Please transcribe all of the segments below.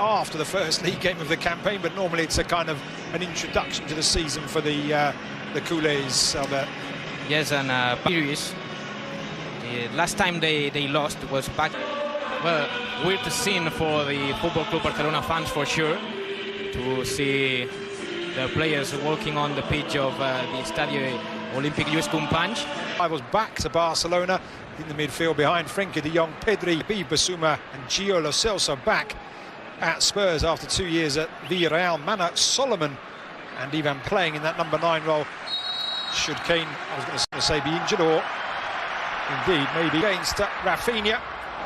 after the first league game of the campaign, but normally it's a kind of an introduction to the season for the Culés, Albert. Yes, and series. The last time they lost was back. Well, weird scene for the Football Club Barcelona fans for sure, to see the players walking on the pitch of the Estadio Olímpic Lluís Companys. I was back to Barcelona in the midfield behind Frenkie de Jong, Pedri, Bissouma and Gio Lo Celso back at Spurs after 2 years at Villarreal. Mana Solomon and Ivan playing in that number 9 role. Should Kane, I was going to say, be injured, or indeed maybe against Rafinha.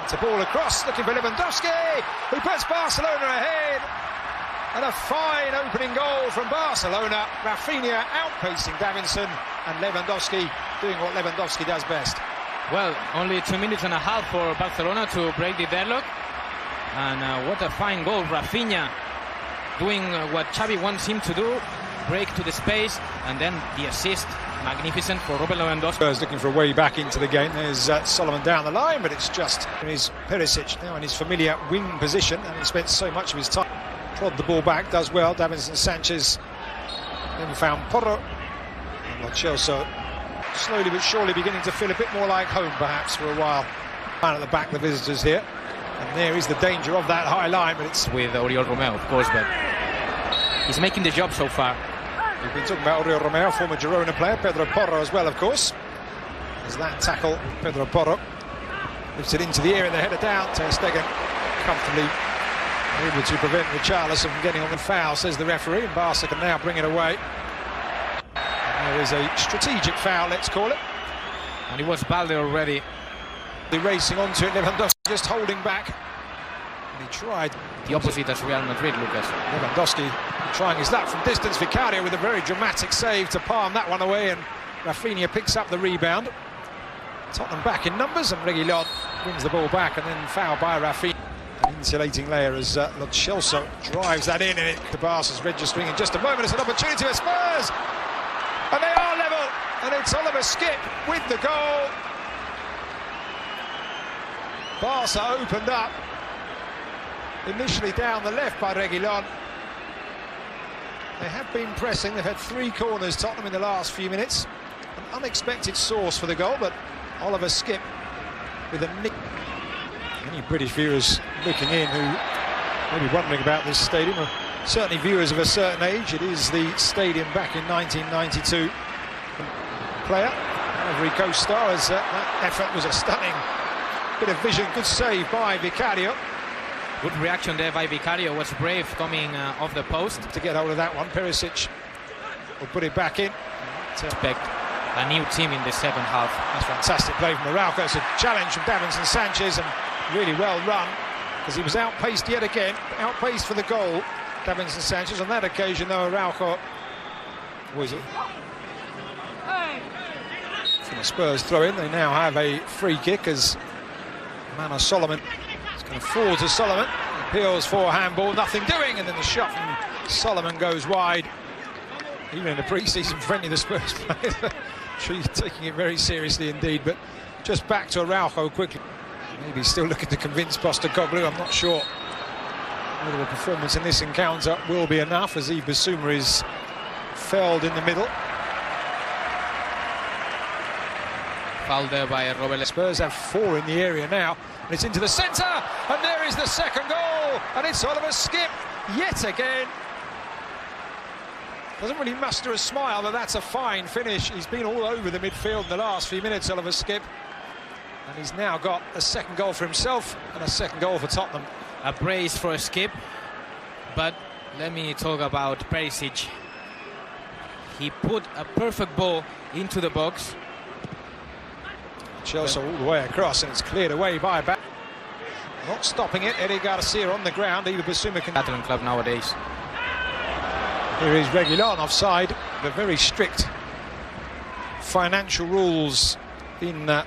It's a ball across, looking for Lewandowski, who puts Barcelona ahead. And a fine opening goal from Barcelona. Rafinha outpacing Davinson, and Lewandowski doing what Lewandowski does best. Well, only 2 minutes and a half for Barcelona to break the deadlock. And what a fine goal. Rafinha doing what Xavi wants him to do. Break to the space, and then the assist. Magnificent for Robert Lewandowski. Spurs looking for a way back into the game. There's Solomon down the line, but it's just Perisic now in his familiar wing position, and he spent so much of his time. Prod the ball back, does well. Davinson Sanchez then found Porro. And Lo Celso slowly but surely beginning to feel a bit more like home perhaps for a while. Down at the back, the visitors here. And there is the danger of that high line, but it's with Oriol Romeu, of course, but he's making the job so far. We've been talking about Oriol Romeu, former Girona player, Pedro Porro as well, of course. There's that tackle, Pedro Porro lifts it into the air and the header down. Ter Stegen comfortably able to prevent Richarlison from getting on the foul, says the referee, and Barca can now bring it away. And there is a strategic foul, let's call it. And it was Balde already. The racing onto it, Lewandowski just holding back. And he tried. The opposite as Real Madrid, Lucas. Lewandowski trying his luck from distance. Vicario with a very dramatic save to palm that one away, and Rafinha picks up the rebound. Tottenham back in numbers, and Reguilón brings the ball back, and then foul by Rafinha. An insulating layer as Lo Celso drives that in, and the Barca's registering in just a moment. It's an opportunity for Spurs, and they are level, and it's Oliver Skipp with the goal. Barca opened up, initially down the left by Reguilón. They have been pressing. They've had 3 corners, Tottenham, in the last few minutes. An unexpected source for the goal, but Oliver Skipp with a nick. Any British viewers looking in who may be wondering about this stadium, or certainly viewers of a certain age, it is the stadium back in 1992. Player, Ivory Coast star, as that effort was a stunning bit of vision. Good save by Vicario. Good reaction there by Vicario. Was brave coming off the post to get hold of that one. Perisic will put it back in. Expect a new team in the second half. That's fantastic play from Araujo. It's a challenge from Davinson Sanchez, and really well run, because he was outpaced yet again. Outpaced for the goal, Davinson Sanchez. On that occasion, though, Araujo was it from a Spurs throw-in. They now have a free kick as Mana Solomon is going to fall to Solomon. Appeals for handball, nothing doing, and then the shot from Solomon goes wide. Even in a pre-season friendly, the Spurs players taking it very seriously indeed. But just back to Araujo quickly. Maybe still looking to convince Postecoglou. I'm not sure whether a performance in this encounter will be enough, as Bissouma is felled in the middle. Foul there by Robert. Spurs have 4 in the area now, and it's into the centre, and there is the second goal, and it's Oliver Skipp yet again. Doesn't really muster a smile, but that's a fine finish. He's been all over the midfield in the last few minutes, Oliver Skipp. And he's now got a second goal for himself and a second goal for Tottenham. A brace for a Skipp, but let me talk about Perisic. He put a perfect ball into the box. Chelsea all the way across, and it's cleared away by back. Not stopping it, Eddie Garcia on the ground. Either Bissouma can... Catalan club nowadays. Here is Reguilón offside. The very strict financial rules in La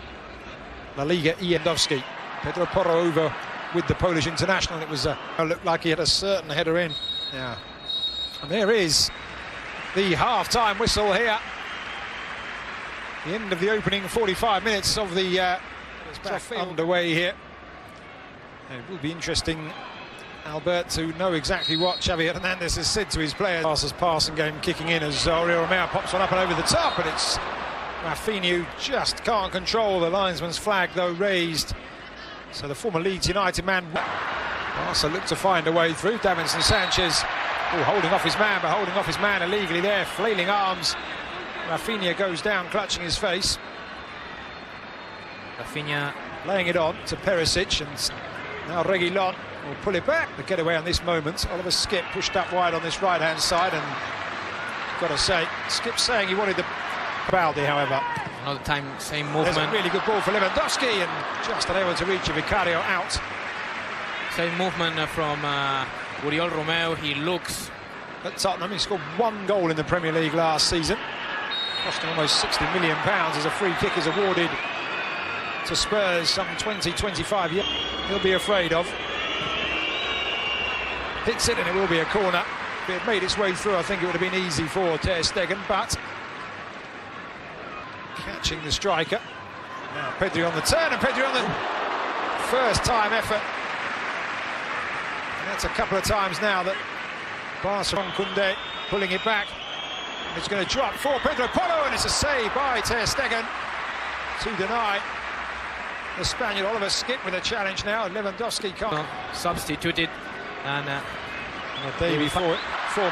Liga Lewandowski. Pedro Porro over with the Polish international. It was looked like he had a certain header in. Yeah. And there is the half-time whistle here. The end of the opening 45 minutes of the underway here. And it will be interesting Albert to know exactly what Xavi Hernandez has said to his players. Barca's passing game kicking in as Oriol Romeu pops one up and over the top, and it's Rafinha who just can't control the linesman's flag, though raised. So the former Leeds United man, Barca look to find a way through. Davinson Sanchez, holding off his man, but holding off his man illegally there, flailing arms. Rafinha goes down, clutching his face. Rafinha laying it on to Perisic, and now Reguilon will pull it back. The getaway on this moment. Oliver Skip pushed up wide on this right-hand side, and got to say, Skip's saying he wanted the Baldi, however. Another time, same movement. There's a really good ball for Lewandowski, and just unable to reach Vicario out. Same movement from Oriol Romeu. He looks at Tottenham. He scored 1 goal in the Premier League last season, costing almost £60 million as a free kick is awarded to Spurs, some 20-25 years. He'll be afraid of. Hits it, and it will be a corner. If it had made its way through, I think it would have been easy for Ter Stegen, but catching the striker. Now Pedri on the turn, and Pedri on the first-time effort. And that's a couple of times now that Barcelona Koundé pulling it back. And it's going to drop for Pedro Porro, and it's a save by Ter Stegen to deny the Spaniard. Oliver Skip with a challenge now, and Lewandowski can't. Substituted, and the day before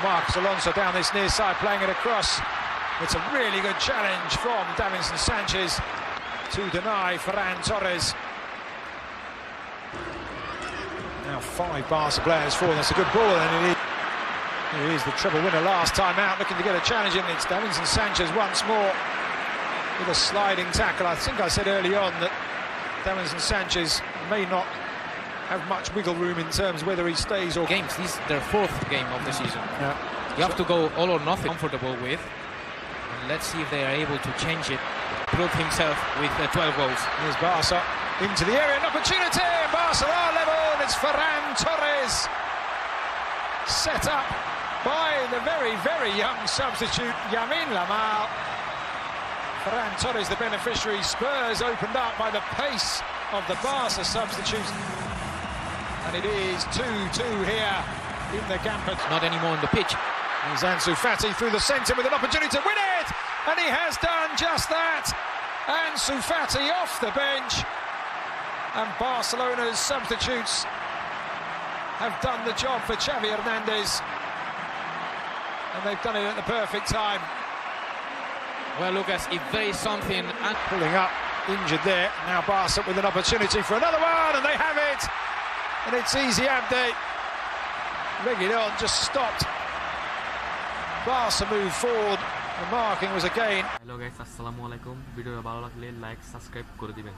Marcos Alonso down this near side, playing it across. It's a really good challenge from Davinson Sanchez to deny Ferran Torres. Now 5 Barca players for. That's a good ball, and he is the treble winner last time out, looking to get a challenge in. It's Davinson Sanchez once more with a sliding tackle. I think I said early on that Davinson Sanchez may not have much wiggle room in terms of whether he stays or games. This is their 4th game of the season. Yeah. You have to go all or nothing. Comfortable with. And let's see if they are able to change it. Prove himself with 12 goals. Here's Barca into the area, an opportunity. Barca are level, and it's Ferran Torres, set up by the very, very young substitute Yamin Lamal. Ferran Torres the beneficiary. Spurs opened up by the pace of the Barca substitutes. And it is 2-2 here in the Gamper. Not anymore on the pitch. Here's Ansu Fati through the centre with an opportunity to win it, and he has done just that. Ansu Fati off the bench, and Barcelona's substitutes have done the job for Xavi Hernandez, and they've done it at the perfect time. Well, Lucas, if there is something... Pulling up, injured there. Now Barca with an opportunity for another one, and they have it. And it's easy update. Reguilon just stopped. Barca moved forward. The marking was again. Hello guys, assalamu alaikum. Video ভালো লাগলে like subscribe করে দিবেন।